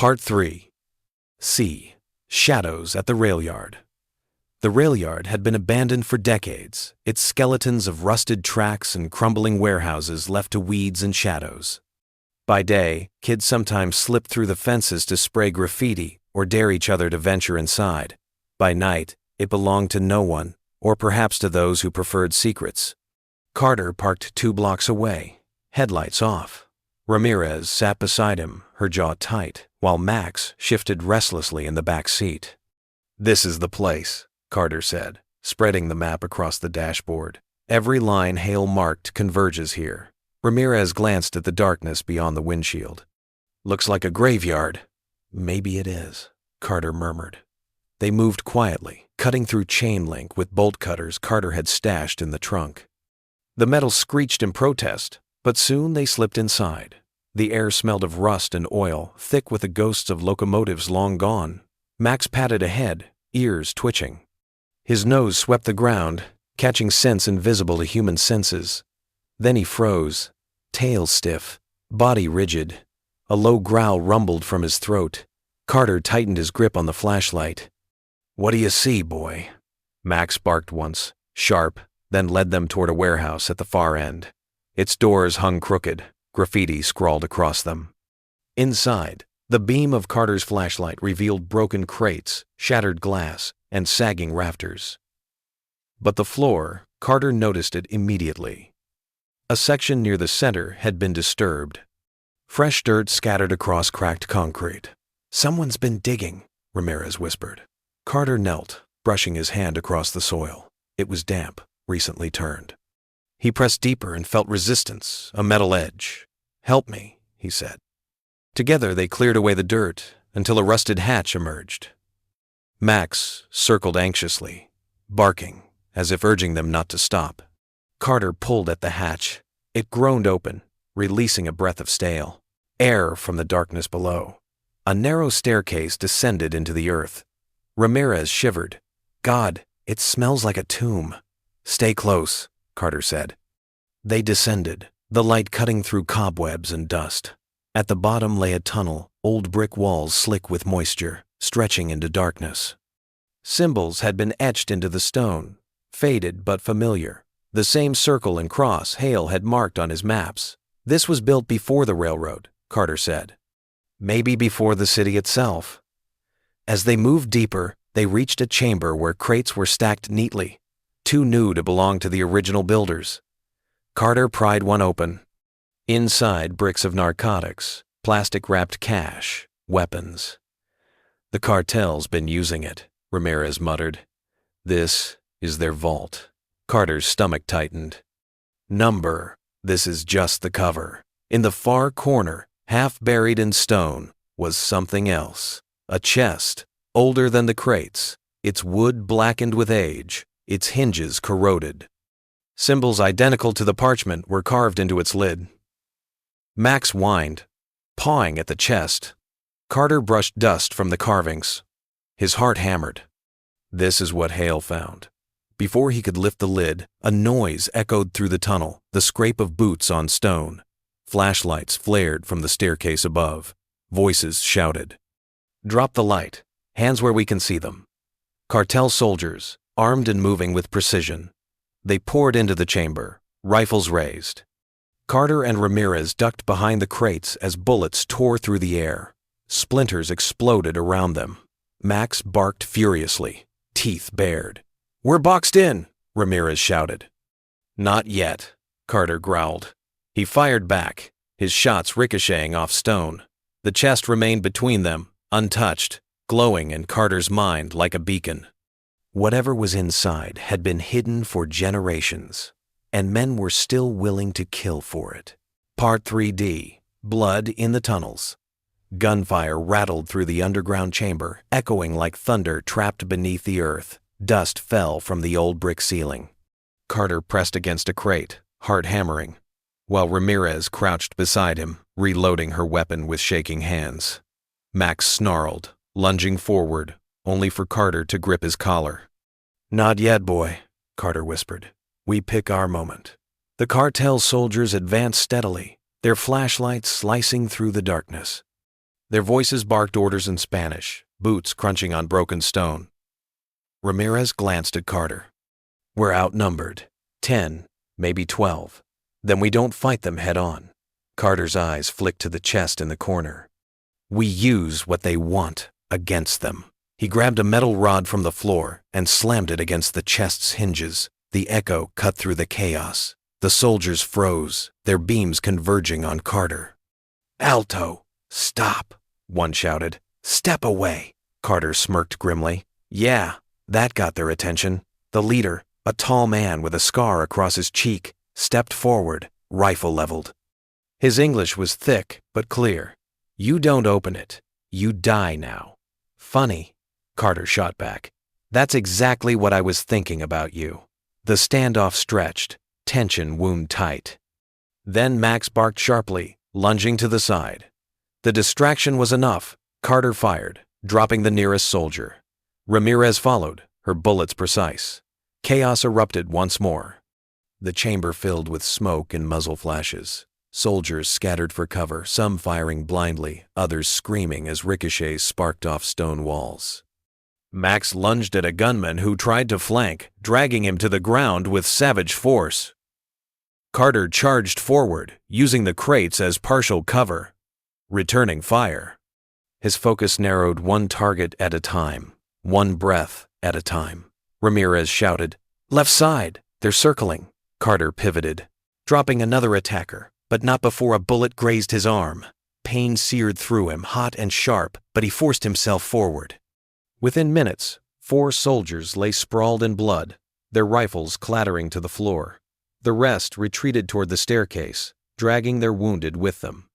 Part 3. C. Shadows at the rail yard. The rail yard had been abandoned for decades, its skeletons of rusted tracks and crumbling warehouses left to weeds and shadows. By day, kids sometimes slipped through the fences to spray graffiti or dare each other to venture inside. By night, it belonged to no one, or perhaps to those who preferred secrets. Carter parked 2 blocks away, headlights off. Ramirez sat beside him, her jaw tight, while Max shifted restlessly in the back seat. "This is the place," Carter said, spreading the map across the dashboard. "Every line Hale marked converges here." Ramirez glanced at the darkness beyond the windshield. "Looks like a graveyard." "Maybe it is," Carter murmured. They moved quietly, cutting through chain link with bolt cutters Carter had stashed in the trunk. The metal screeched in protest, but soon they slipped inside. The air smelled of rust and oil, thick with the ghosts of locomotives long gone. Max patted ahead, ears twitching. His nose swept the ground, catching scents invisible to human senses. Then he froze, tail stiff, body rigid. A low growl rumbled from his throat. Carter tightened his grip on the flashlight. "What do you see, boy?" Max barked once, sharp, then led them toward a warehouse at the far end. Its doors hung crooked, graffiti scrawled across them. Inside, the beam of Carter's flashlight revealed broken crates, shattered glass, and sagging rafters. But the floor, Carter noticed it immediately. A section near the center had been disturbed. Fresh dirt scattered across cracked concrete. "Someone's been digging," Ramirez whispered. Carter knelt, brushing his hand across the soil. It was damp, recently turned. He pressed deeper and felt resistance, a metal edge. "Help me," he said. Together they cleared away the dirt until a rusted hatch emerged. Max circled anxiously, barking, as if urging them not to stop. Carter pulled at the hatch. It groaned open, releasing a breath of stale air from the darkness below. A narrow staircase descended into the earth. Ramirez shivered. "God, it smells like a tomb." "Stay close," Carter said. They descended, the light cutting through cobwebs and dust. At the bottom lay a tunnel, old brick walls slick with moisture, stretching into darkness. Symbols had been etched into the stone, faded but familiar. The same circle and cross Hale had marked on his maps. This was built before the railroad, Carter said. Maybe before the city itself. As they moved deeper, they reached a chamber where crates were stacked neatly, too new to belong to the original builders. Carter pried one open. Inside, bricks of narcotics, plastic-wrapped cash, weapons. "The cartel's been using it," Ramirez muttered. "This is their vault." Carter's stomach tightened. "Number, this is just the cover." In the far corner, half buried in stone, was something else. A chest, older than the crates, its wood blackened with age, its hinges corroded. Symbols identical to the parchment were carved into its lid. Max whined, pawing at the chest. Carter brushed dust from the carvings. His heart hammered. This is what Hale found. Before he could lift the lid, a noise echoed through the tunnel, the scrape of boots on stone. Flashlights flared from the staircase above. Voices shouted. "Drop the light. Hands where we can see them." Cartel soldiers, armed and moving with precision. They poured into the chamber, rifles raised. Carter and Ramirez ducked behind the crates as bullets tore through the air. Splinters exploded around them. Max barked furiously, teeth bared. "We're boxed in," Ramirez shouted. "Not yet," Carter growled. He fired back, his shots ricocheting off stone. The chest remained between them, untouched, glowing in Carter's mind like a beacon. Whatever was inside had been hidden for generations, and men were still willing to kill for it. Part 3D, Blood in the Tunnels. Gunfire rattled through the underground chamber, echoing like thunder trapped beneath the earth. Dust fell from the old brick ceiling. Carter pressed against a crate, heart hammering, while Ramirez crouched beside him, reloading her weapon with shaking hands. Max snarled, lunging forward, only for Carter to grip his collar. "Not yet, boy," Carter whispered. "We pick our moment." The cartel soldiers advanced steadily, their flashlights slicing through the darkness. Their voices barked orders in Spanish, boots crunching on broken stone. Ramirez glanced at Carter. We're outnumbered. 10, maybe 12. Then we don't fight them head on. Carter's eyes flicked to the chest in the corner. We use what they want against them. He grabbed a metal rod from the floor and slammed it against the chest's hinges. The echo cut through the chaos. The soldiers froze, their beams converging on Carter. Alto! Stop! One shouted. Step away! Carter smirked grimly. Yeah, that got their attention. The leader, a tall man with a scar across his cheek, stepped forward, rifle leveled. His English was thick but clear. You don't open it. You die now. Funny, Carter shot back. That's exactly what I was thinking about you. The standoff stretched, tension wound tight. Then Max barked sharply, lunging to the side. The distraction was enough. Carter fired, dropping the nearest soldier. Ramirez followed, her bullets precise. Chaos erupted once more. The chamber filled with smoke and muzzle flashes. Soldiers scattered for cover, some firing blindly, others screaming as ricochets sparked off stone walls. Max lunged at a gunman who tried to flank, dragging him to the ground with savage force. Carter charged forward, using the crates as partial cover, returning fire. His focus narrowed one target at a time, one breath at a time. Ramirez shouted, "Left side! They're circling!" Carter pivoted, dropping another attacker, but not before a bullet grazed his arm. Pain seared through him, hot and sharp, but he forced himself forward. Within minutes, 4 soldiers lay sprawled in blood, their rifles clattering to the floor. The rest retreated toward the staircase, dragging their wounded with them.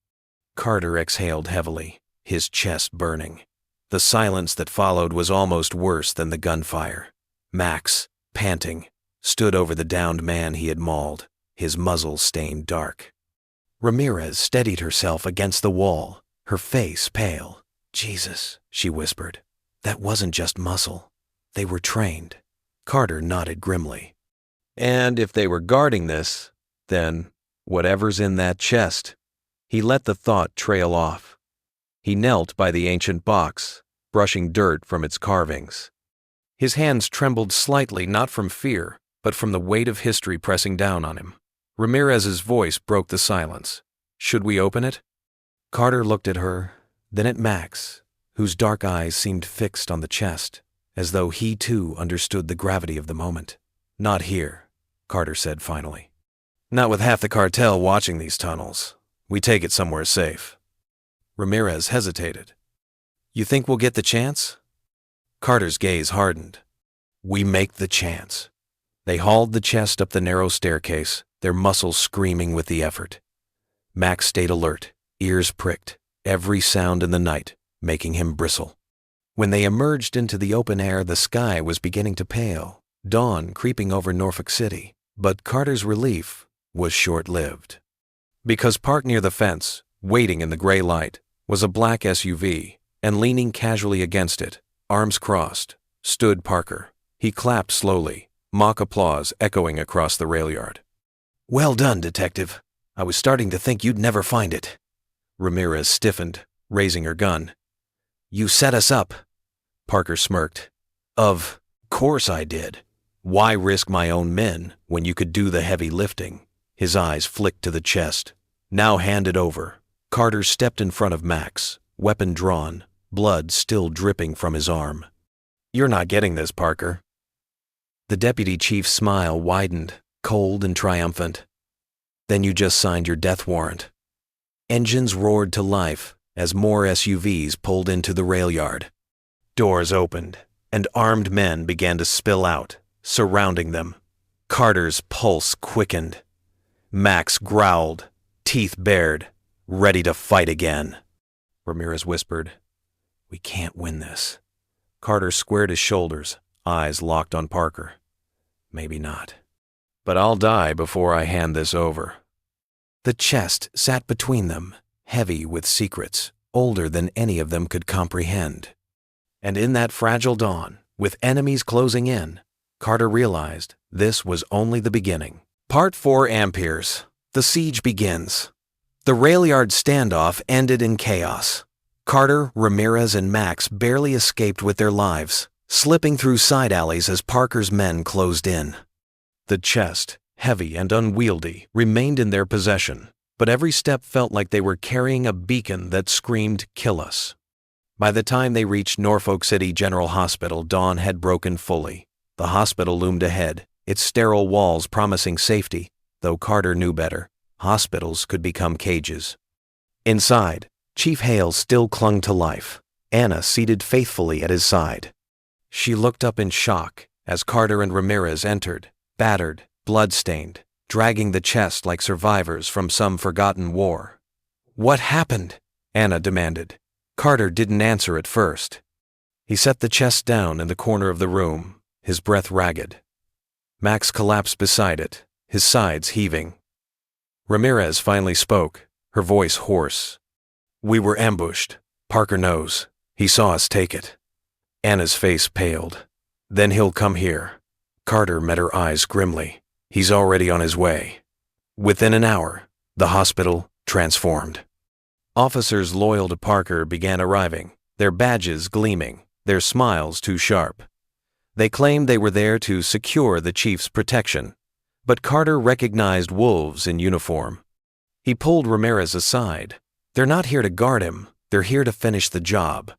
Carter exhaled heavily, his chest burning. The silence that followed was almost worse than the gunfire. Max, panting, stood over the downed man he had mauled, his muzzle stained dark. Ramirez steadied herself against the wall, her face pale. "Jesus," she whispered. "That wasn't just muscle. They were trained." Carter nodded grimly. "And if they were guarding this, then whatever's in that chest." He let the thought trail off. He knelt by the ancient box, brushing dirt from its carvings. His hands trembled slightly, not from fear, but from the weight of history pressing down on him. Ramirez's voice broke the silence. "Should we open it?" Carter looked at her, then at Max, whose dark eyes seemed fixed on the chest, as though he too understood the gravity of the moment. "Not here," Carter said finally. "Not with half the cartel watching these tunnels. We take it somewhere safe." Ramirez hesitated. "You think we'll get the chance?" Carter's gaze hardened. "We make the chance." They hauled the chest up the narrow staircase, their muscles screaming with the effort. Max stayed alert, ears pricked, every sound in the night making him bristle. When they emerged into the open air, the sky was beginning to pale, dawn creeping over Norfolk City. But Carter's relief was short-lived. Because parked near the fence, waiting in the gray light, was a black SUV, and leaning casually against it, arms crossed, stood Parker. He clapped slowly, mock applause echoing across the rail yard. "Well done, Detective. I was starting to think you'd never find it." Ramirez stiffened, raising her gun. "You set us up." Parker smirked. Of course I did. Why risk my own men when you could do the heavy lifting?" His eyes flicked to the chest. "Now hand it over." Carter stepped in front of Max, weapon drawn, blood still dripping from his arm. "You're not getting this, Parker." The deputy chief's smile widened, cold and triumphant. "Then you just signed your death warrant." Engines roared to life as more SUVs pulled into the rail yard. Doors opened, and armed men began to spill out, surrounding them. Carter's pulse quickened. Max growled, teeth bared, ready to fight again. Ramirez whispered, "We can't win this." Carter squared his shoulders, eyes locked on Parker. "Maybe not. But I'll die before I hand this over." The chest sat between them, heavy with secrets, older than any of them could comprehend. And in that fragile dawn, with enemies closing in, Carter realized this was only the beginning. Part 4 Amperes. The siege begins. The rail yard standoff ended in chaos. Carter, Ramirez, and Max barely escaped with their lives, slipping through side alleys as Parker's men closed in. The chest, heavy and unwieldy, remained in their possession, but every step felt like they were carrying a beacon that screamed, "Kill us." By the time they reached Norfolk City General Hospital, dawn had broken fully. The hospital loomed ahead, its sterile walls promising safety, though Carter knew better. Hospitals could become cages. Inside, Chief Hale still clung to life, Anna seated faithfully at his side. She looked up in shock as Carter and Ramirez entered, battered, blood-stained, dragging the chest like survivors from some forgotten war. "What happened?" Anna demanded. Carter didn't answer at first. He set the chest down in the corner of the room, his breath ragged. Max collapsed beside it, his sides heaving. Ramirez finally spoke, her voice hoarse. "We were ambushed. Parker knows. He saw us take it." Anna's face paled. "Then he'll come here." Carter met her eyes grimly. "He's already on his way." Within an hour, the hospital transformed. Officers loyal to Parker began arriving, their badges gleaming, their smiles too sharp. They claimed they were there to secure the chief's protection, but Carter recognized wolves in uniform. He pulled Ramirez aside. "They're not here to guard him, they're here to finish the job."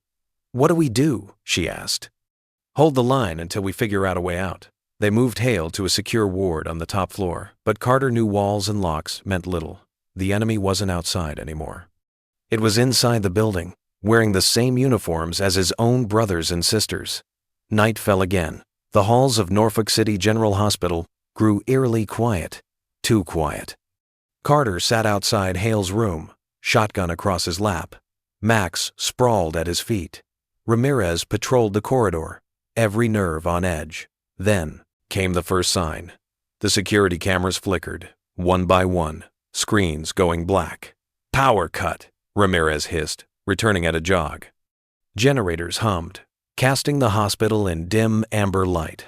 "What do we do?" she asked. "Hold the line until we figure out a way out." They moved Hale to a secure ward on the top floor, but Carter knew walls and locks meant little. The enemy wasn't outside anymore. It was inside the building, wearing the same uniforms as his own brothers and sisters. Night fell again. The halls of Norfolk City General Hospital grew eerily quiet, too quiet. Carter sat outside Hale's room, shotgun across his lap. Max sprawled at his feet. Ramirez patrolled the corridor, every nerve on edge. Then came the first sign. The security cameras flickered, one by one, screens going black. "Power cut," Ramirez hissed, returning at a jog. Generators hummed, casting the hospital in dim amber light.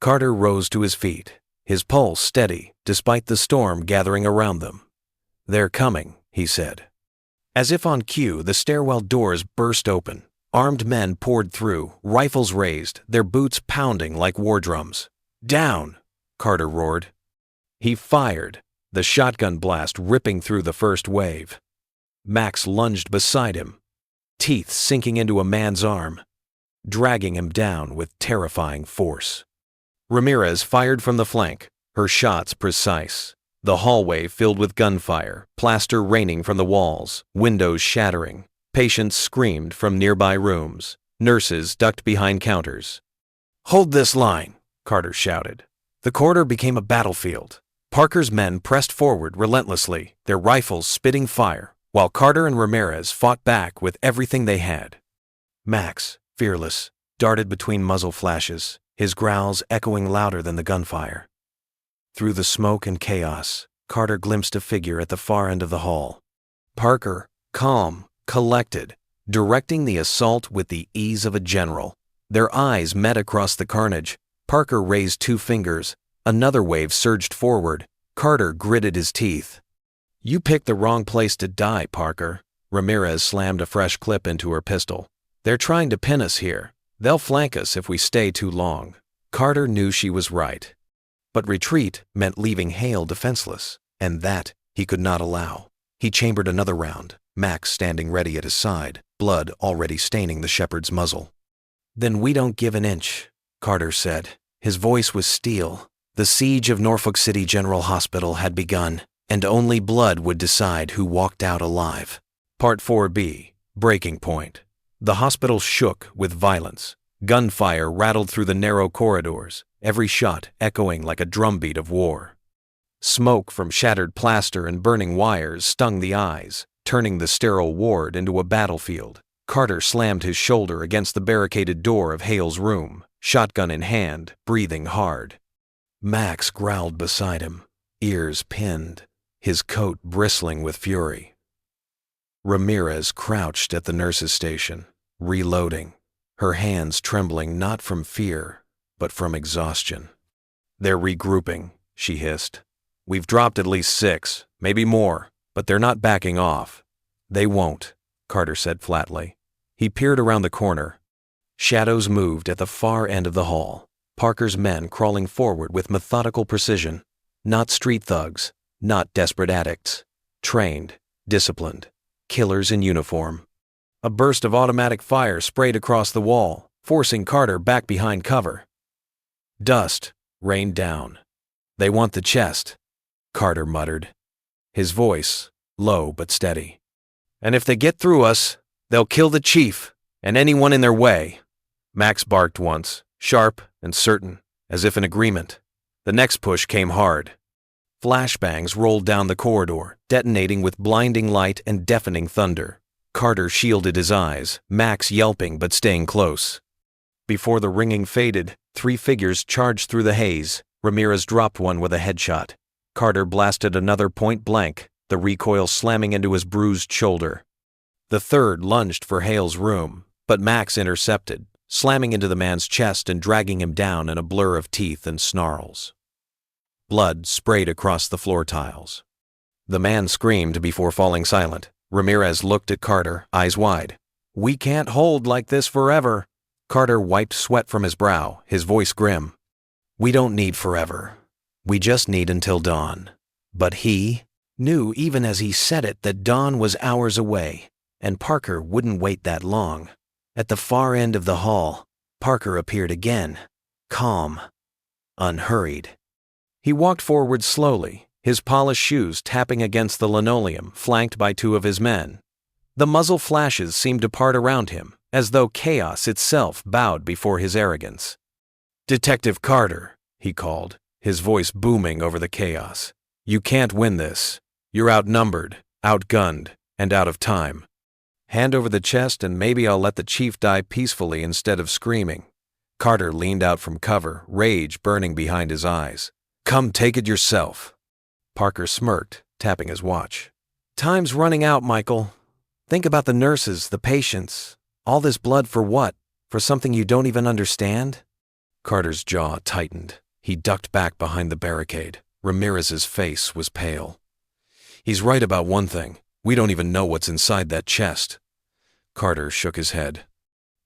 Carter rose to his feet, his pulse steady despite the storm gathering around them. "They're coming," he said. As if on cue, the stairwell doors burst open. Armed men poured through, rifles raised, their boots pounding like war drums. "Down!" Carter roared. He fired, the shotgun blast ripping through the first wave. Max lunged beside him, teeth sinking into a man's arm, dragging him down with terrifying force. Ramirez fired from the flank, her shots precise. The hallway filled with gunfire, plaster raining from the walls, windows shattering. Patients screamed from nearby rooms. Nurses ducked behind counters. "Hold this line," Carter shouted. The corridor became a battlefield. Parker's men pressed forward relentlessly, their rifles spitting fire, while Carter and Ramirez fought back with everything they had. Max, fearless, darted between muzzle flashes, his growls echoing louder than the gunfire. Through the smoke and chaos, Carter glimpsed a figure at the far end of the hall. Parker, calm, collected, directing the assault with the ease of a general. Their eyes met across the carnage. Parker raised two fingers. Another wave surged forward. Carter gritted his teeth. "You picked the wrong place to die, Parker." Ramirez slammed a fresh clip into her pistol. "They're trying to pin us here. They'll flank us if we stay too long." Carter knew she was right. But retreat meant leaving Hale defenseless, and that he could not allow. He chambered another round, Max standing ready at his side, blood already staining the shepherd's muzzle. "Then we don't give an inch," Carter said. His voice was steel. The siege of Norfolk City General Hospital had begun, and only blood would decide who walked out alive. Part 4B, Breaking Point. The hospital shook with violence. Gunfire rattled through the narrow corridors, every shot echoing like a drumbeat of war. Smoke from shattered plaster and burning wires stung the eyes, turning the sterile ward into a battlefield. Carter slammed his shoulder against the barricaded door of Hale's room, shotgun in hand, breathing hard. Max growled beside him, ears pinned, his coat bristling with fury. Ramirez crouched at the nurse's station, reloading, her hands trembling not from fear, but from exhaustion. "They're regrouping," she hissed. "We've dropped at least 6, maybe more, but they're not backing off. They won't. Carter said flatly. He peered around the corner. Shadows moved at the far end of the hall, Parker's men crawling forward with methodical precision. Not street thugs, not desperate addicts. Trained, disciplined, killers in uniform. A burst of automatic fire sprayed across the wall, forcing Carter back behind cover. Dust rained down. "They want the chest," Carter muttered, his voice low but steady. "And if they get through us, they'll kill the chief and anyone in their way." Max barked once, sharp and certain, as if in agreement. The next push came hard. Flashbangs rolled down the corridor, detonating with blinding light and deafening thunder. Carter shielded his eyes, Max yelping but staying close. Before the ringing faded, 3 figures charged through the haze. Ramirez dropped one with a headshot. Carter blasted another point blank, the recoil slamming into his bruised shoulder. The third lunged for Hale's room, but Max intercepted, slamming into the man's chest and dragging him down in a blur of teeth and snarls. Blood sprayed across the floor tiles. The man screamed before falling silent. Ramirez looked at Carter, eyes wide. "We can't hold like this forever." Carter wiped sweat from his brow, his voice grim. "We don't need forever. We just need until dawn." But he knew even as he said it that dawn was hours away, and Parker wouldn't wait that long. At the far end of the hall, Parker appeared again, calm, unhurried. He walked forward slowly, his polished shoes tapping against the linoleum, flanked by 2 of his men. The muzzle flashes seemed to part around him, as though chaos itself bowed before his arrogance. "Detective Carter," he called, his voice booming over the chaos. "You can't win this. You're outnumbered, outgunned, and out of time. Hand over the chest and maybe I'll let the chief die peacefully instead of screaming." Carter leaned out from cover, rage burning behind his eyes. "Come take it yourself." Parker smirked, tapping his watch. "Time's running out, Michael. Think about the nurses, the patients. All this blood for what? For something you don't even understand?" Carter's jaw tightened. He ducked back behind the barricade. Ramirez's face was pale. "He's right about one thing. We don't even know what's inside that chest." Carter shook his head.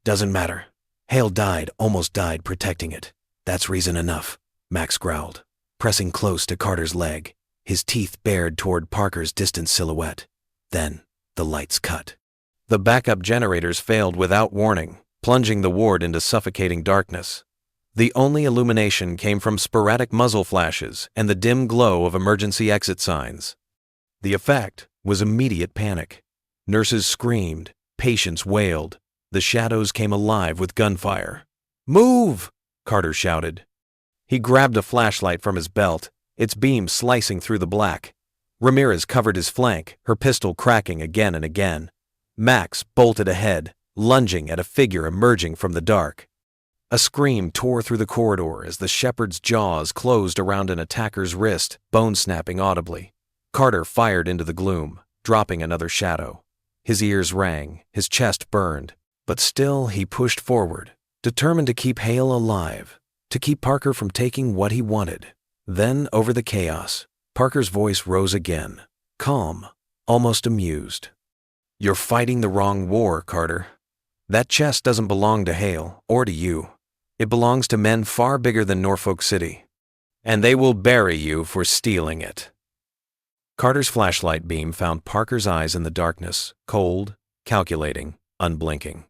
"Doesn't matter. Hale died, almost died protecting it. That's reason enough," Max growled, pressing close to Carter's leg, his teeth bared toward Parker's distant silhouette. Then the lights cut. The backup generators failed without warning, plunging the ward into suffocating darkness. The only illumination came from sporadic muzzle flashes and the dim glow of emergency exit signs. The effect was immediate panic. Nurses screamed, patients wailed. The shadows came alive with gunfire. "Move!" Carter shouted. He grabbed a flashlight from his belt, its beam slicing through the black. Ramirez covered his flank, her pistol cracking again and again. Max bolted ahead, lunging at a figure emerging from the dark. A scream tore through the corridor as the shepherd's jaws closed around an attacker's wrist, bone-snapping audibly. Carter fired into the gloom, dropping another shadow. His ears rang, his chest burned, but still he pushed forward, determined to keep Hale alive, to keep Parker from taking what he wanted. Then, over the chaos, Parker's voice rose again, calm, almost amused. "You're fighting the wrong war, Carter. That chest doesn't belong to Hale, or to you. It belongs to men far bigger than Norfolk City. And they will bury you for stealing it." Carter's flashlight beam found Parker's eyes in the darkness, cold, calculating, unblinking.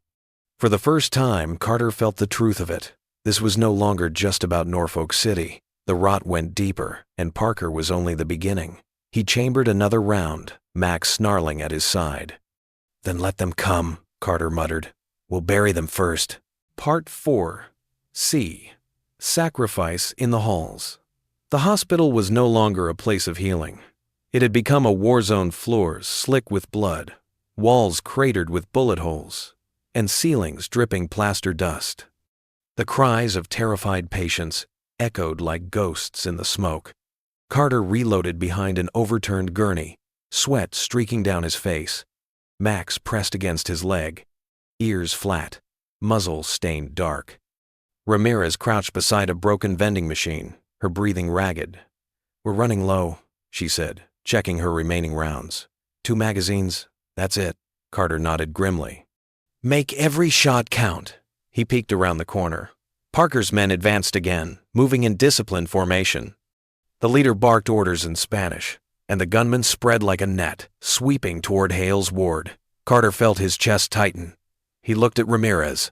For the first time, Carter felt the truth of it. This was no longer just about Norfolk City. The rot went deeper, and Parker was only the beginning. He chambered another round, Max snarling at his side. "Then let them come," Carter muttered. "We'll bury them first." Part 4. C. Sacrifice in the halls. The hospital was no longer a place of healing. It had become a war-zone, floors slick with blood, walls cratered with bullet holes, and ceilings dripping plaster dust. The cries of terrified patients echoed like ghosts in the smoke. Carter reloaded behind an overturned gurney, sweat streaking down his face. Max pressed against his leg, ears flat, muzzle stained dark. Ramirez crouched beside a broken vending machine, her breathing ragged. "We're running low," she said, checking her remaining rounds. "2 magazines, that's it." Carter nodded grimly. Make every shot count. He peeked around the corner. Parker's men advanced again, moving in disciplined formation. The leader barked orders in Spanish, and the gunmen spread like a net, sweeping toward Hale's ward. Carter felt his chest tighten. He looked at Ramirez.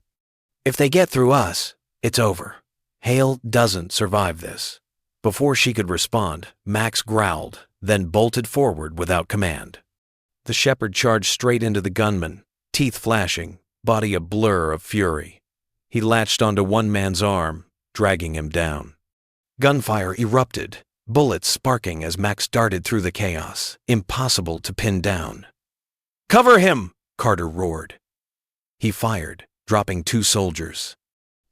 If they get through us, it's over. Hale doesn't survive this. Before she could respond, Max growled, then bolted forward without command. The shepherd charged straight into the gunman, teeth flashing, body a blur of fury. He latched onto one man's arm, dragging him down. Gunfire erupted, bullets sparking as Max darted through the chaos, impossible to pin down. Cover him! Carter roared. He fired, dropping 2 soldiers.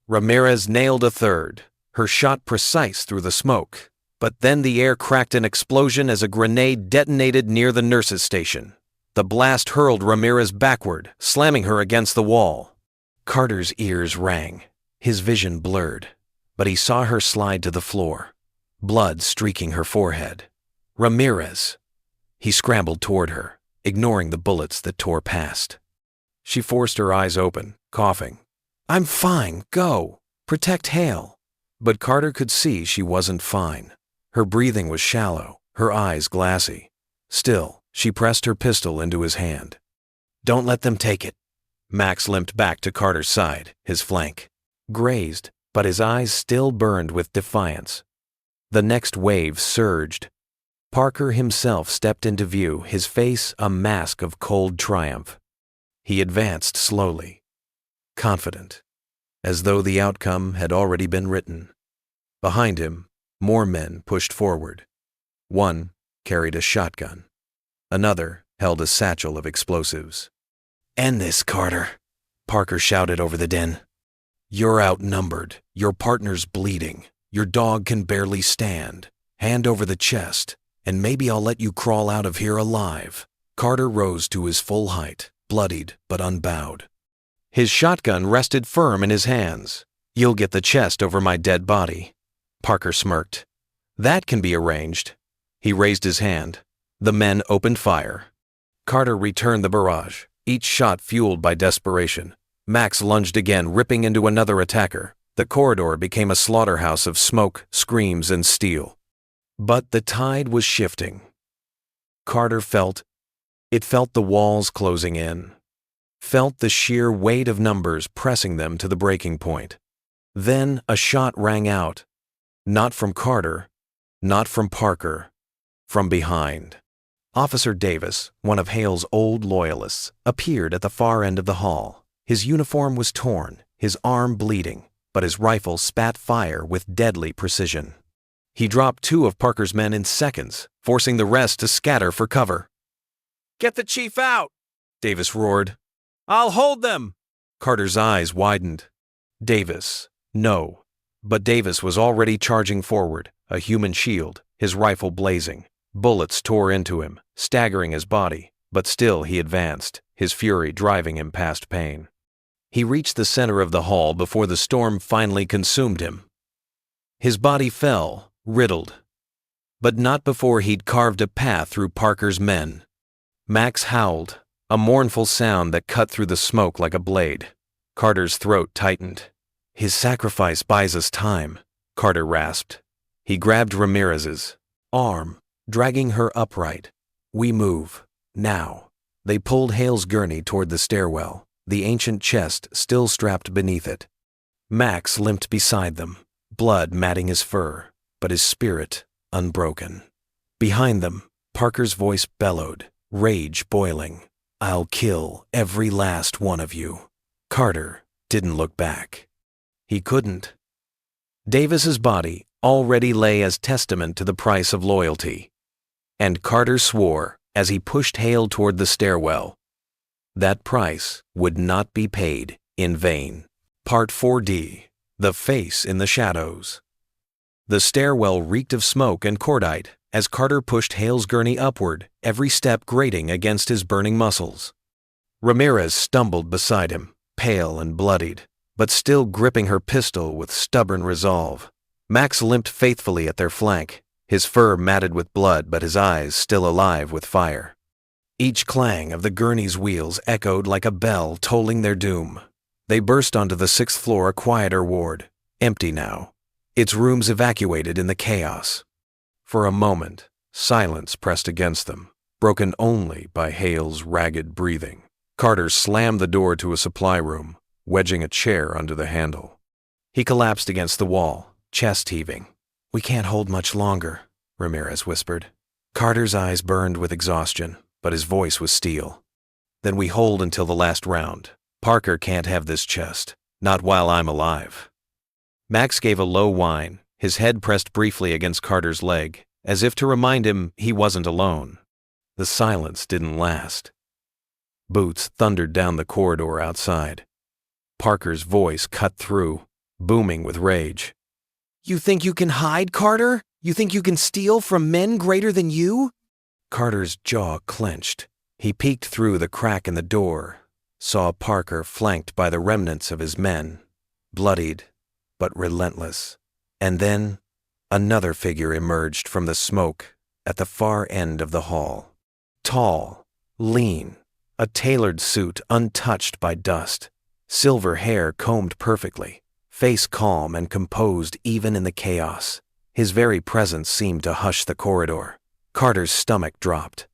Ramirez nailed a third, her shot precise through the smoke, but then the air cracked an explosion as a grenade detonated near the nurse's station. The blast hurled Ramirez backward, slamming her against the wall. Carter's ears rang, his vision blurred, but he saw her slide to the floor, blood streaking her forehead. Ramirez! He scrambled toward her, ignoring the bullets that tore past. She forced her eyes open, coughing. I'm fine, go. Protect Hale. But Carter could see she wasn't fine. Her breathing was shallow, her eyes glassy. Still, she pressed her pistol into his hand. Don't let them take it. Max limped back to Carter's side, his flank. Grazed, but his eyes still burned with defiance. The next wave surged. Parker himself stepped into view, his face a mask of cold triumph. He advanced slowly, confident, as though the outcome had already been written. Behind him, more men pushed forward. One carried a shotgun. Another held a satchel of explosives. End this, Carter, Parker shouted over the din. You're outnumbered. Your partner's bleeding. Your dog can barely stand. Hand over the chest, and maybe I'll let you crawl out of here alive. Carter rose to his full height, bloodied but unbowed. His shotgun rested firm in his hands. You'll get the chest over my dead body. Parker smirked. That can be arranged. He raised his hand. The men opened fire. Carter returned the barrage, each shot fueled by desperation. Max lunged again, ripping into another attacker. The corridor became a slaughterhouse of smoke, screams, and steel. But the tide was shifting. Carter felt the walls closing in, felt the sheer weight of numbers pressing them to the breaking point. Then a shot rang out. Not from Carter, not from Parker, from behind. Officer Davis, one of Hale's old loyalists, appeared at the far end of the hall. His uniform was torn, his arm bleeding, but his rifle spat fire with deadly precision. He dropped 2 of Parker's men in seconds, forcing the rest to scatter for cover. Get the chief out! Davis roared. I'll hold them! Carter's eyes widened. Davis, no. But Davis was already charging forward, a human shield, his rifle blazing. Bullets tore into him, staggering his body, but still he advanced, his fury driving him past pain. He reached the center of the hall before the storm finally consumed him. His body fell, riddled, but not before he'd carved a path through Parker's men. Max howled, a mournful sound that cut through the smoke like a blade. Carter's throat tightened. His sacrifice buys us time, Carter rasped. He grabbed Ramirez's arm, dragging her upright. We move, now. They pulled Hale's gurney toward the stairwell, the ancient chest still strapped beneath it. Max limped beside them, blood matting his fur, but his spirit unbroken. Behind them, Parker's voice bellowed, rage boiling. I'll kill every last one of you. Carter didn't look back. He couldn't. Davis's body already lay as testament to the price of loyalty. And Carter swore as he pushed Hale toward the stairwell. That price would not be paid in vain. Part 4D. The Face in the Shadows. The stairwell reeked of smoke and cordite as Carter pushed Hale's gurney upward, every step grating against his burning muscles. Ramirez stumbled beside him, pale and bloodied, but still gripping her pistol with stubborn resolve. Max limped faithfully at their flank, his fur matted with blood but his eyes still alive with fire. Each clang of the gurney's wheels echoed like a bell tolling their doom. They burst onto the sixth floor, a quieter ward, empty now, its rooms evacuated in the chaos. For a moment, silence pressed against them, broken only by Hale's ragged breathing. Carter slammed the door to a supply room, wedging a chair under the handle. He collapsed against the wall, chest heaving. "We can't hold much longer," Ramirez whispered. Carter's eyes burned with exhaustion, but his voice was steel. "Then we hold until the last round. Parker can't have this chest, not while I'm alive." Max gave a low whine, his head pressed briefly against Carter's leg, as if to remind him he wasn't alone. The silence didn't last. Boots thundered down the corridor outside. Parker's voice cut through, booming with rage. "You think you can hide, Carter? You think you can steal from men greater than you?" Carter's jaw clenched. He peeked through the crack in the door, saw Parker flanked by the remnants of his men, bloodied but relentless. And then another figure emerged from the smoke at the far end of the hall. Tall, lean, a tailored suit untouched by dust, silver hair combed perfectly, face calm and composed even in the chaos. His very presence seemed to hush the corridor. Carter's stomach dropped.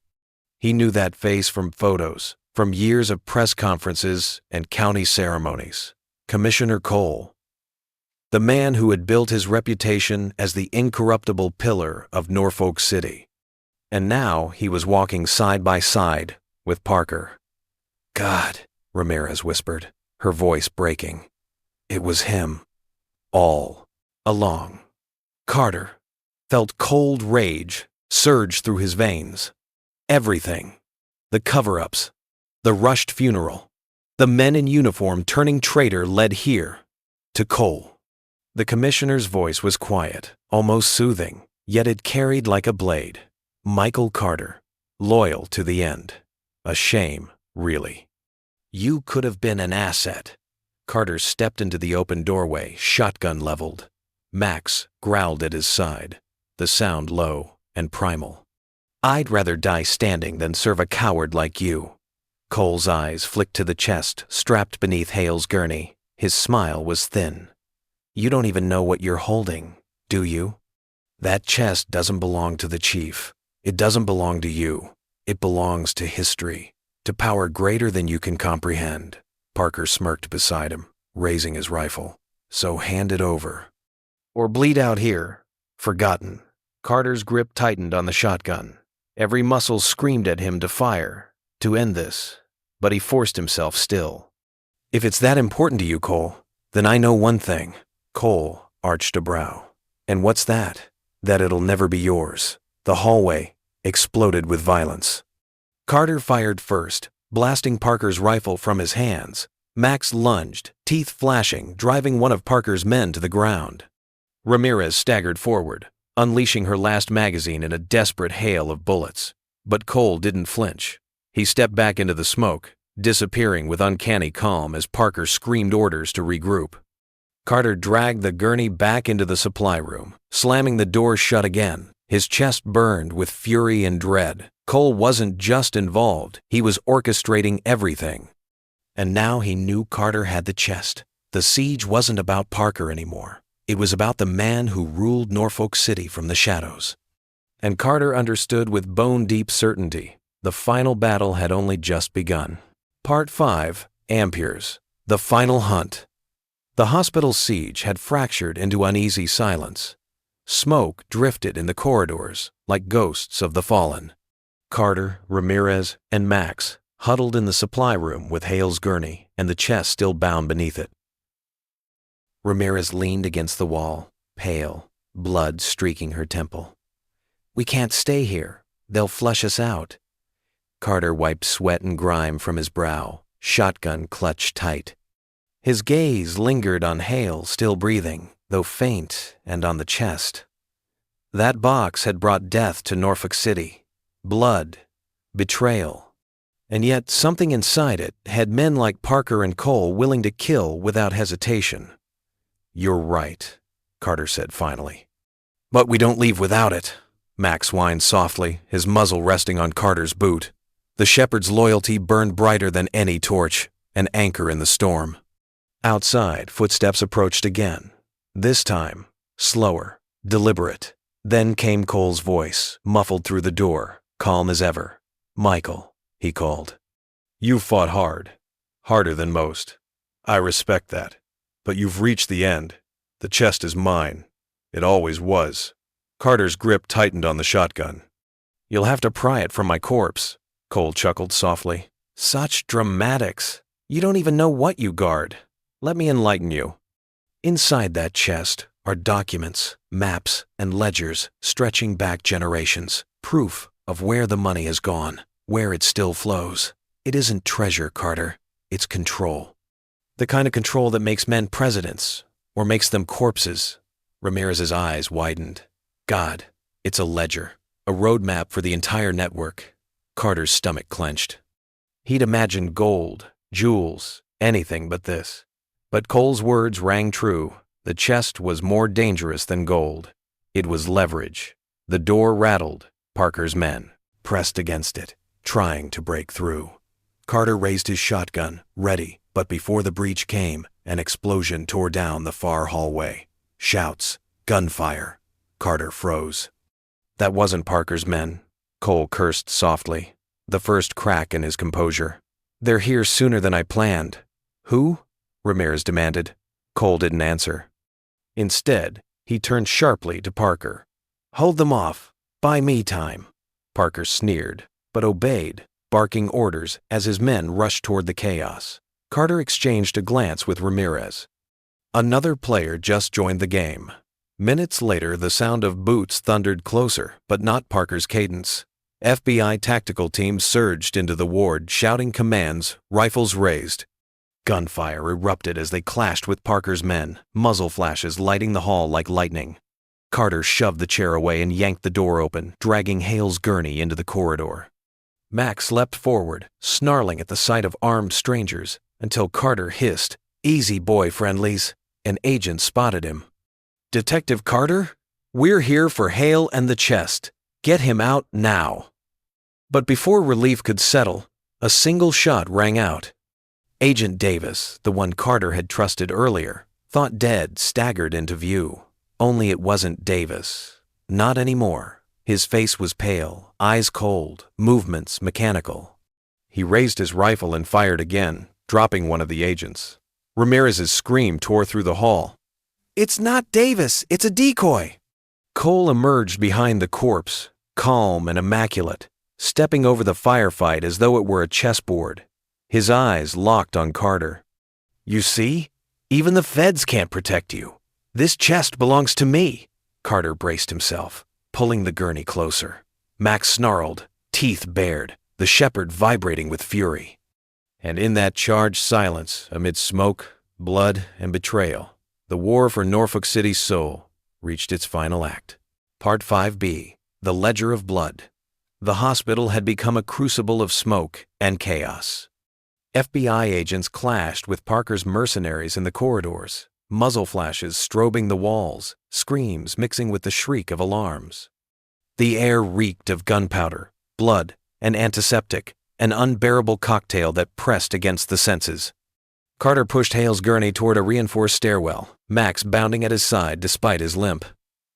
He knew that face from photos, from years of press conferences and county ceremonies. Commissioner Cole. The man who had built his reputation as the incorruptible pillar of Norfolk City. And now he was walking side by side with Parker. "God," Ramirez whispered, her voice breaking. It was him. All along. Carter felt cold rage surge through his veins. Everything. The cover-ups. The rushed funeral. The men in uniform turning traitor led here. To Cole. The commissioner's voice was quiet, almost soothing, yet it carried like a blade. Michael Carter. Loyal to the end. A shame, really. "You could have been an asset." Carter stepped into the open doorway, shotgun leveled. Max growled at his side, the sound low and primal. "I'd rather die standing than serve a coward like you." Cole's eyes flicked to the chest strapped beneath Hale's gurney. His smile was thin. "You don't even know what you're holding, do you? That chest doesn't belong to the chief. It doesn't belong to you. It belongs to history, to power greater than you can comprehend." Parker smirked beside him, raising his rifle. "So hand it over. Or bleed out here, forgotten." Carter's grip tightened on the shotgun. Every muscle screamed at him to fire, to end this, but he forced himself still. "If it's that important to you, Cole, then I know one thing." Cole arched a brow. "And what's that?" "That it'll never be yours." The hallway exploded with violence. Carter fired first, blasting Parker's rifle from his hands. Max lunged, teeth flashing, driving one of Parker's men to the ground. Ramirez staggered forward, unleashing her last magazine in a desperate hail of bullets. But Cole didn't flinch. He stepped back into the smoke, disappearing with uncanny calm as Parker screamed orders to regroup. Carter dragged the gurney back into the supply room, slamming the door shut again. His chest burned with fury and dread. Cole wasn't just involved, he was orchestrating everything. And now he knew Carter had the chest. The siege wasn't about Parker anymore. It was about the man who ruled Norfolk City from the shadows. And Carter understood with bone-deep certainty, the final battle had only just begun. Part 5, Amperes, the final hunt. The hospital siege had fractured into uneasy silence. Smoke drifted in the corridors like ghosts of the fallen. Carter, Ramirez, and Max huddled in the supply room with Hale's gurney and the chest still bound beneath it. Ramirez leaned against the wall, pale, blood streaking her temple. "We can't stay here. They'll flush us out." Carter wiped sweat and grime from his brow, shotgun clutched tight. His gaze lingered on Hale still breathing, though faint, and on the chest. That box had brought death to Norfolk City. Blood, betrayal. And yet something inside it had men like Parker and Cole willing to kill without hesitation. "You're right," Carter said finally. "But we don't leave without it," Max whined softly, his muzzle resting on Carter's boot. The shepherd's loyalty burned brighter than any torch, an anchor in the storm. Outside, footsteps approached again. This time, slower, deliberate. Then came Cole's voice, muffled through the door, calm as ever. "Michael," he called. "You've fought hard. Harder than most. I respect that. But you've reached the end. The chest is mine. It always was." Carter's grip tightened on the shotgun. "You'll have to pry it from my corpse," Cole chuckled softly. "Such dramatics. You don't even know what you guard. Let me enlighten you. Inside that chest are documents, maps, and ledgers stretching back generations, proof of where the money has gone, where it still flows. It isn't treasure, Carter. It's control. The kind of control that makes men presidents, or makes them corpses." Ramirez's eyes widened. "God, it's a ledger, a roadmap for the entire network." Carter's stomach clenched. He'd imagined gold, jewels, anything but this. But Cole's words rang true. The chest was more dangerous than gold. It was leverage. The door rattled. Parker's men pressed against it, trying to break through. Carter raised his shotgun, ready, but before the breach came, an explosion tore down the far hallway. Shouts, gunfire. Carter froze. That wasn't Parker's men. Cole cursed softly, the first crack in his composure. "They're here sooner than I planned." "Who?" Ramirez demanded. Cole didn't answer. Instead, he turned sharply to Parker. "Hold them off. Buy me time." Parker sneered, but obeyed, barking orders as his men rushed toward the chaos. Carter exchanged a glance with Ramirez. Another player just joined the game. Minutes later, the sound of boots thundered closer, but not Parker's cadence. FBI tactical teams surged into the ward, shouting commands, rifles raised. Gunfire erupted as they clashed with Parker's men, muzzle flashes lighting the hall like lightning. Carter shoved the chair away and yanked the door open, dragging Hale's gurney into the corridor. Max leapt forward, snarling at the sight of armed strangers, until Carter hissed, "Easy, boy, friendlies." An agent spotted him. "Detective Carter? We're here for Hale and the chest. Get him out now." But before relief could settle, a single shot rang out. Agent Davis, the one Carter had trusted earlier, thought dead, staggered into view. Only it wasn't Davis. Not anymore. His face was pale, eyes cold, movements mechanical. He raised his rifle and fired again, dropping one of the agents. Ramirez's scream tore through the hall. "It's not Davis, it's a decoy!" Cole emerged behind the corpse, calm and immaculate, stepping over the firefight as though it were a chessboard. His eyes locked on Carter. "You see? Even the feds can't protect you. This chest belongs to me." Carter braced himself, pulling the gurney closer. Max snarled, teeth bared, the shepherd vibrating with fury. And in that charged silence, amid smoke, blood, and betrayal, the war for Norfolk City's soul reached its final act. Part 5B, The Ledger of Blood. The hospital had become a crucible of smoke and chaos. FBI agents clashed with Parker's mercenaries in the corridors, muzzle flashes strobing the walls, screams mixing with the shriek of alarms. The air reeked of gunpowder, blood, and antiseptic, an unbearable cocktail that pressed against the senses. Carter pushed Hale's gurney toward a reinforced stairwell, Max bounding at his side despite his limp.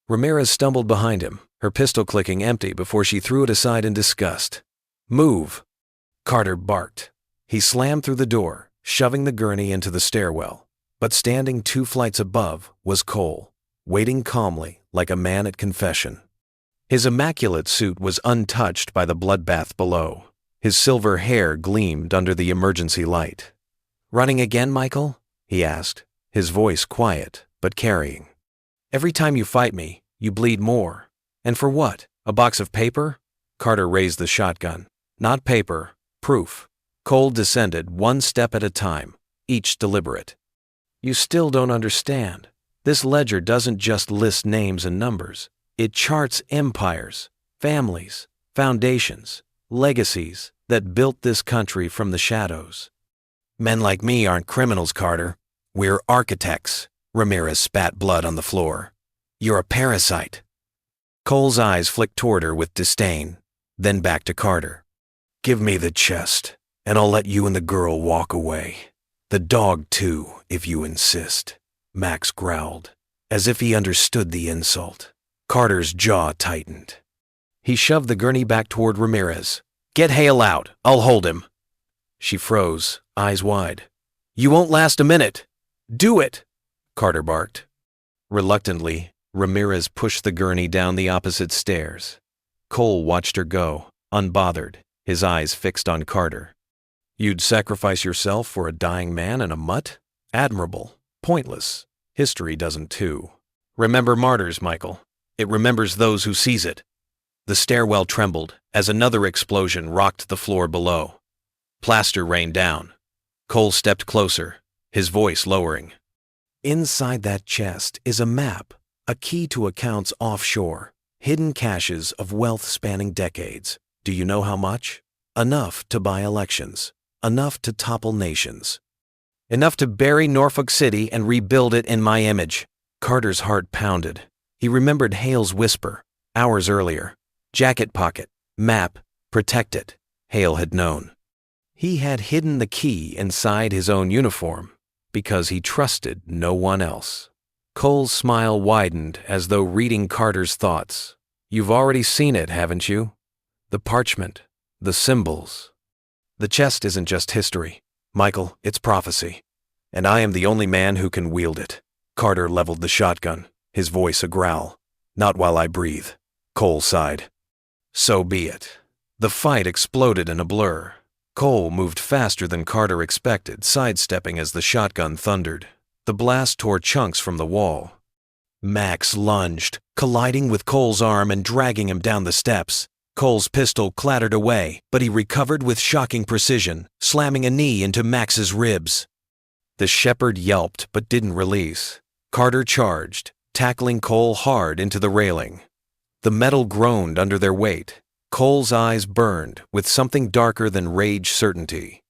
Ramirez stumbled behind him, her pistol clicking empty before she threw it aside in disgust. "Move!" Carter barked. He slammed through the door, shoving the gurney into the stairwell. But standing 2 flights above was Cole, waiting calmly like a man at confession. His immaculate suit was untouched by the bloodbath below. His silver hair gleamed under the emergency light. "Running again, Michael?" he asked, his voice quiet but carrying. "Every time you fight me, you bleed more. And for what? A box of paper?" Carter raised the shotgun. "Not paper, proof." Cole descended 1 step at a time, each deliberate. "You still don't understand. This ledger doesn't just list names and numbers. It charts empires, families, foundations, legacies that built this country from the shadows." "Men like me aren't criminals, Carter. We're architects." Ramirez spat blood on the floor. "You're a parasite." Cole's eyes flicked toward her with disdain, then back to Carter. Give me the chest, and I'll let you and the girl walk away. The dog, too, if you insist, Max growled, as if he understood the insult. Carter's jaw tightened. He shoved the gurney back toward Ramirez. Get Hale out. I'll hold him. She froze, eyes wide. You won't last a minute. Do it, Carter barked. Reluctantly, Ramirez pushed the gurney down the opposite stairs. Cole watched her go, unbothered, his eyes fixed on Carter. You'd sacrifice yourself for a dying man and a mutt? Admirable. Pointless. History doesn't too. Remember martyrs, Michael. It remembers those who seize it. The stairwell trembled as another explosion rocked the floor below. Plaster rained down. Cole stepped closer, his voice lowering. Inside that chest is a map, a key to accounts offshore, hidden caches of wealth spanning decades. Do you know how much? Enough to buy elections, enough to topple nations. Enough to bury Norfolk City and rebuild it in my image. Carter's heart pounded. He remembered Hale's whisper, hours earlier. Jacket pocket, map, protect it. Hale had known. He had hidden the key inside his own uniform because he trusted no one else. Cole's smile widened as though reading Carter's thoughts. You've already seen it, haven't you? The parchment, the symbols. The chest isn't just history, Michael, it's prophecy. And I am the only man who can wield it. Carter leveled the shotgun, his voice a growl. Not while I breathe. Cole sighed. So be it. The fight exploded in a blur. Cole moved faster than Carter expected, sidestepping as the shotgun thundered. The blast tore chunks from the wall. Max lunged, colliding with Cole's arm and dragging him down the steps. Cole's pistol clattered away, but he recovered with shocking precision, slamming a knee into Max's ribs. The shepherd yelped but didn't release. Carter charged, tackling Cole hard into the railing. The metal groaned under their weight. Cole's eyes burned with something darker than rage certainty.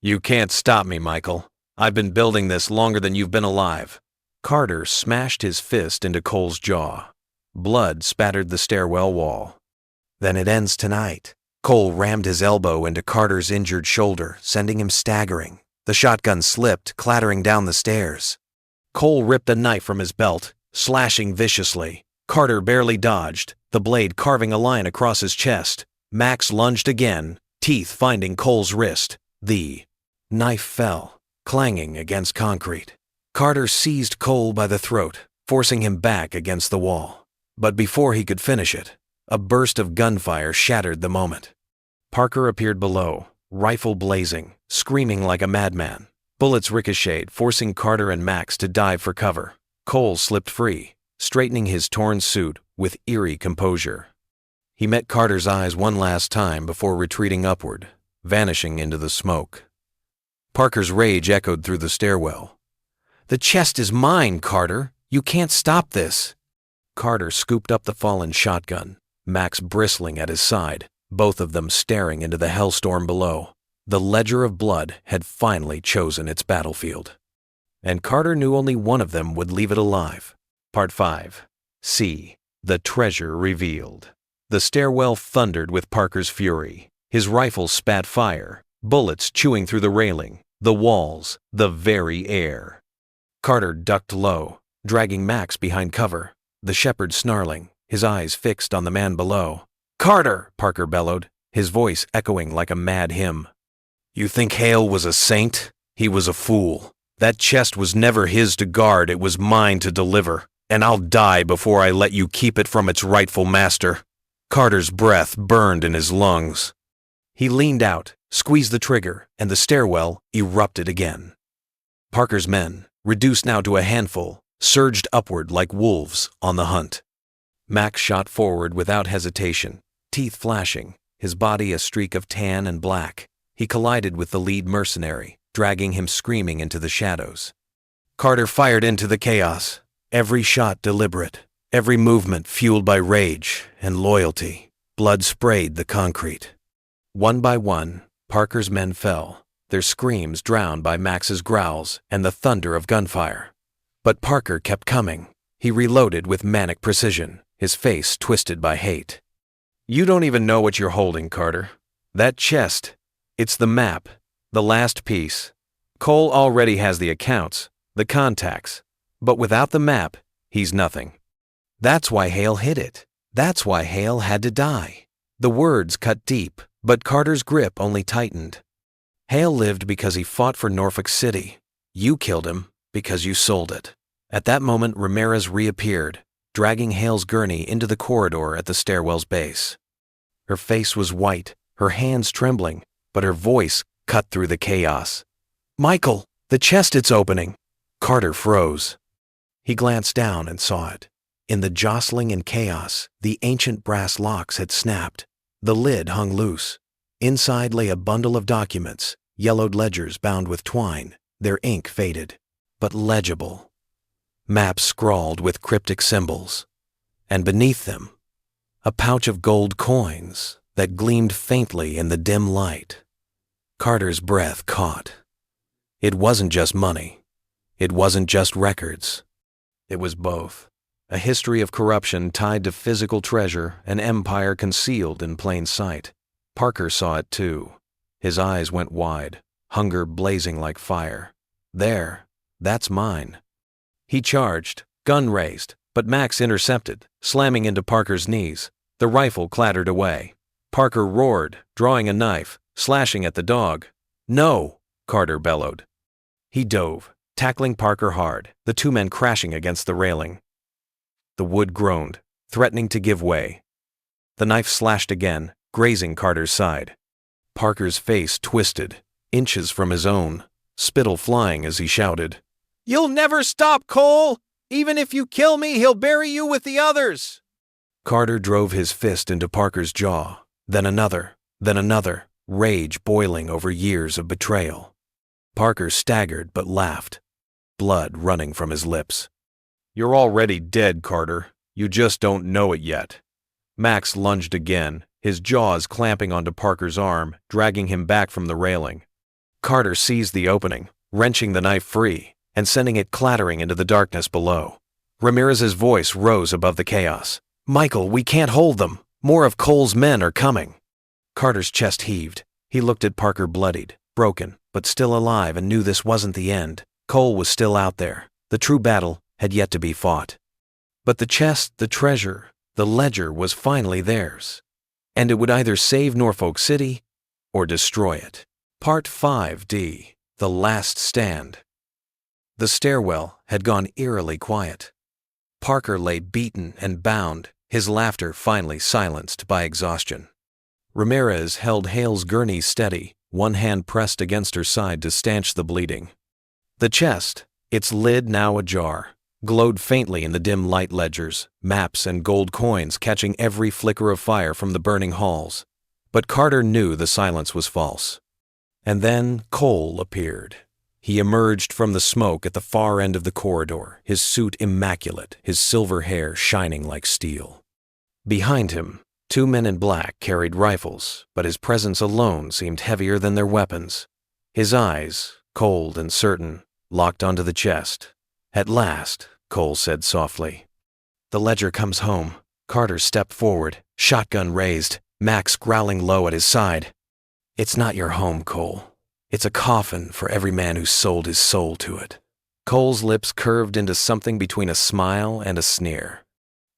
You can't stop me, Michael. I've been building this longer than you've been alive. Carter smashed his fist into Cole's jaw. Blood spattered the stairwell wall. Then it ends tonight. Cole rammed his elbow into Carter's injured shoulder, sending him staggering. The shotgun slipped, clattering down the stairs. Cole ripped a knife from his belt, slashing viciously. Carter barely dodged, the blade carving a line across his chest. Max lunged again, teeth finding Cole's wrist. The knife fell, clanging against concrete. Carter seized Cole by the throat, forcing him back against the wall. But before he could finish it, a burst of gunfire shattered the moment. Parker appeared below, rifle blazing, screaming like a madman. Bullets ricocheted, forcing Carter and Max to dive for cover. Cole slipped free, straightening his torn suit with eerie composure. He met Carter's eyes one last time before retreating upward, vanishing into the smoke. Parker's rage echoed through the stairwell. The chest is mine, Carter. You can't stop this. Carter scooped up the fallen shotgun, Max bristling at his side, both of them staring into the hellstorm below. The ledger of blood had finally chosen its battlefield. And Carter knew only one of them would leave it alive. Part 5. C. The Treasure Revealed. The stairwell thundered with Parker's fury. His rifle spat fire, bullets chewing through the railing, the walls, the very air. Carter ducked low, dragging Max behind cover, the shepherd snarling, his eyes fixed on the man below. Carter! Parker bellowed, his voice echoing like a mad hymn. You think Hale was a saint? He was a fool. That chest was never his to guard, it was mine to deliver. And I'll die before I let you keep it from its rightful master. Carter's breath burned in his lungs. He leaned out, squeezed the trigger, and the stairwell erupted again. Parker's men, reduced now to a handful, surged upward like wolves on the hunt. Max shot forward without hesitation, teeth flashing, his body a streak of tan and black. He collided with the lead mercenary, dragging him screaming into the shadows. Carter fired into the chaos, every shot deliberate, every movement fueled by rage and loyalty. Blood sprayed the concrete. One by one, Parker's men fell, their screams drowned by Max's growls and the thunder of gunfire. But Parker kept coming. He reloaded with manic precision, his face twisted by hate. You don't even know what you're holding, Carter. That chest. It's the map. The last piece. Cole already has the accounts, the contacts. But without the map, he's nothing. That's why Hale hid it. That's why Hale had to die. The words cut deep, but Carter's grip only tightened. Hale lived because he fought for Norfolk City. You killed him because you sold it. At that moment, Ramirez reappeared, dragging Hale's gurney into the corridor at the stairwell's base. Her face was white, her hands trembling, but her voice cut through the chaos. "Michael, the chest it's opening." Carter froze. He glanced down and saw it. In the jostling and chaos, the ancient brass locks had snapped. The lid hung loose. Inside lay a bundle of documents, yellowed ledgers bound with twine, their ink faded, but legible. Maps scrawled with cryptic symbols. And beneath them, a pouch of gold coins that gleamed faintly in the dim light. Carter's breath caught. It wasn't just money. It wasn't just records. It was both. A history of corruption tied to physical treasure, an empire concealed in plain sight. Parker saw it too. His eyes went wide, hunger blazing like fire. "There, that's mine." He charged, gun raised, but Max intercepted, slamming into Parker's knees. The rifle clattered away. Parker roared, drawing a knife, slashing at the dog. "No!" Carter bellowed. He dove, tackling Parker hard, the two men crashing against the railing. The wood groaned, threatening to give way. The knife slashed again, grazing Carter's side. Parker's face twisted, inches from his own, spittle flying as he shouted, "You'll never stop, Cole! Even if you kill me, he'll bury you with the others!" Carter drove his fist into Parker's jaw, then another, rage boiling over years of betrayal. Parker staggered but laughed, blood running from his lips. "You're already dead, Carter. You just don't know it yet." Max lunged again, his jaws clamping onto Parker's arm, dragging him back from the railing. Carter seized the opening, wrenching the knife free, and sending it clattering into the darkness below. Ramirez's voice rose above the chaos. "Michael, we can't hold them. More of Cole's men are coming." Carter's chest heaved. He looked at Parker bloodied, broken, but still alive, and knew this wasn't the end. Cole was still out there. The true battle had yet to be fought. But the chest, the treasure, the ledger was finally theirs. And it would either save Norfolk City or destroy it. Part 5D, The Last Stand. The stairwell had gone eerily quiet. Parker lay beaten and bound, his laughter finally silenced by exhaustion. Ramirez held Hale's gurney steady, one hand pressed against her side to stanch the bleeding. The chest, its lid now ajar, glowed faintly in the dim light ledgers, maps and gold coins catching every flicker of fire from the burning halls. But Carter knew the silence was false. And then Cole appeared. He emerged from the smoke at the far end of the corridor, his suit immaculate, his silver hair shining like steel. Behind him, two men in black carried rifles, but his presence alone seemed heavier than their weapons. His eyes, cold and certain, locked onto the chest. "At last," Cole said softly. "The ledger comes home." Carter stepped forward, shotgun raised, Max growling low at his side. "It's not your home, Cole. It's a coffin for every man who sold his soul to it." Cole's lips curved into something between a smile and a sneer.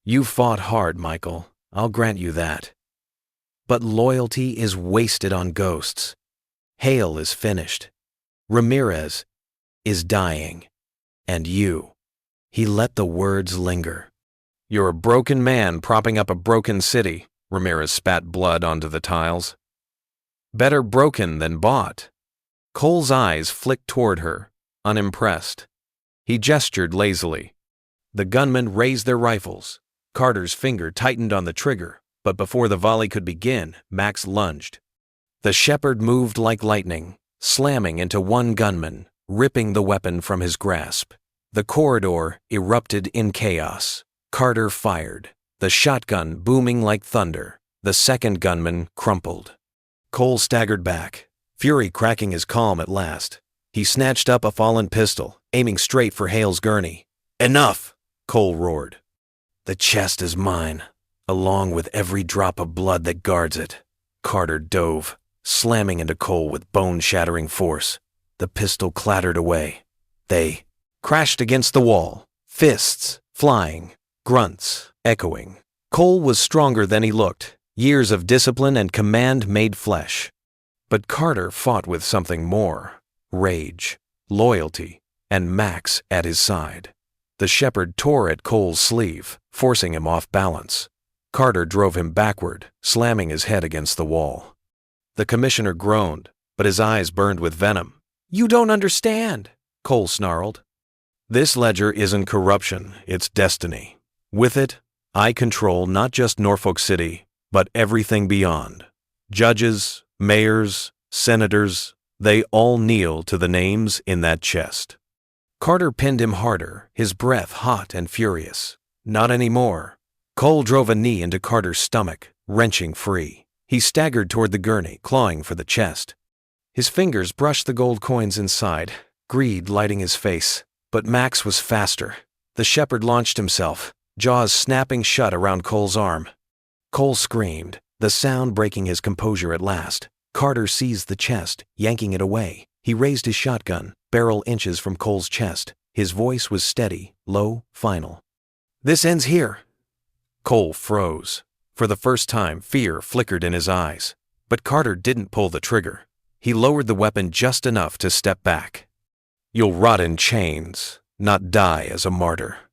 "You fought hard, Michael. I'll grant you that. But loyalty is wasted on ghosts. Hale is finished. Ramirez is dying. And you." He let the words linger. "You're a broken man propping up a broken city." Ramirez spat blood onto the tiles. "Better broken than bought." Cole's eyes flicked toward her, unimpressed. He gestured lazily. The gunmen raised their rifles. Carter's finger tightened on the trigger, but before the volley could begin, Max lunged. The shepherd moved like lightning, slamming into one gunman, ripping the weapon from his grasp. The corridor erupted in chaos. Carter fired, the shotgun booming like thunder. The second gunman crumpled. Cole staggered back, fury cracking his calm at last. He snatched up a fallen pistol, aiming straight for Hale's gurney. "Enough!" Cole roared. "The chest is mine, along with every drop of blood that guards it." Carter dove, slamming into Cole with bone-shattering force. The pistol clattered away. They crashed against the wall, fists flying, grunts echoing. Cole was stronger than he looked, years of discipline and command made flesh. But Carter fought with something more: rage, loyalty, and Max at his side. The shepherd tore at Cole's sleeve, forcing him off balance. Carter drove him backward, slamming his head against the wall. The commissioner groaned, but his eyes burned with venom. "You don't understand," Cole snarled. "This ledger isn't corruption, it's destiny. With it, I control not just Norfolk City, but everything beyond. Judges, mayors, senators, they all kneel to the names in that chest." Carter pinned him harder, his breath hot and furious. "Not anymore." Cole drove a knee into Carter's stomach, wrenching free. He staggered toward the gurney, clawing for the chest. His fingers brushed the gold coins inside, greed lighting his face. But Max was faster. The shepherd launched himself, jaws snapping shut around Cole's arm. Cole screamed, the sound breaking his composure at last. Carter seized the chest, yanking it away. He raised his shotgun, barrel inches from Cole's chest. His voice was steady, low, final. "This ends here." Cole froze. For the first time, fear flickered in his eyes. But Carter didn't pull the trigger. He lowered the weapon just enough to step back. "You'll rot in chains, not die as a martyr."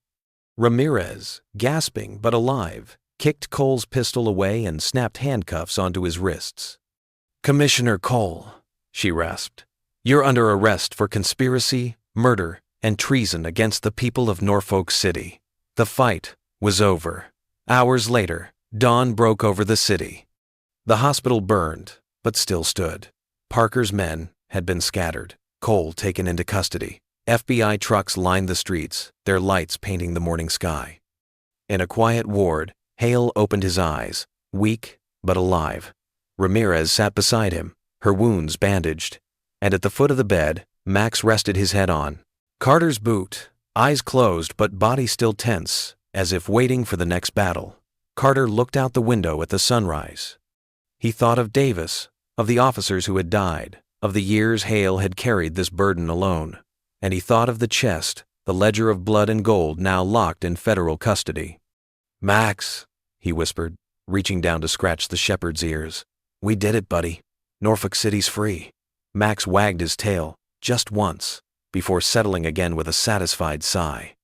Ramirez, gasping but alive, kicked Cole's pistol away and snapped handcuffs onto his wrists. "Commissioner Cole," she rasped, "you're under arrest for conspiracy, murder, and treason against the people of Norfolk City." The fight was over. Hours later, dawn broke over the city. The hospital burned, but still stood. Parker's men had been scattered, Cole taken into custody. FBI trucks lined the streets, their lights painting the morning sky. In a quiet ward, Hale opened his eyes, weak but alive. Ramirez sat beside him, her wounds bandaged, and at the foot of the bed, Max rested his head on Carter's boot, eyes closed but body still tense, as if waiting for the next battle. Carter looked out the window at the sunrise. He thought of Davis, of the officers who had died, of the years Hale had carried this burden alone. And he thought of the chest, the ledger of blood and gold now locked in federal custody. "Max," he whispered, reaching down to scratch the shepherd's ears. "We did it, buddy. Norfolk City's free." Max wagged his tail, just once, before settling again with a satisfied sigh.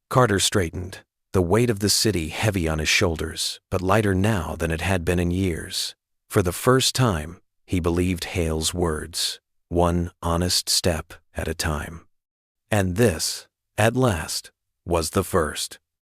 Carter straightened, the weight of the city heavy on his shoulders, but lighter now than it had been in years. For the first time, he believed Hale's words, one honest step at a time. And this, at last, was the first.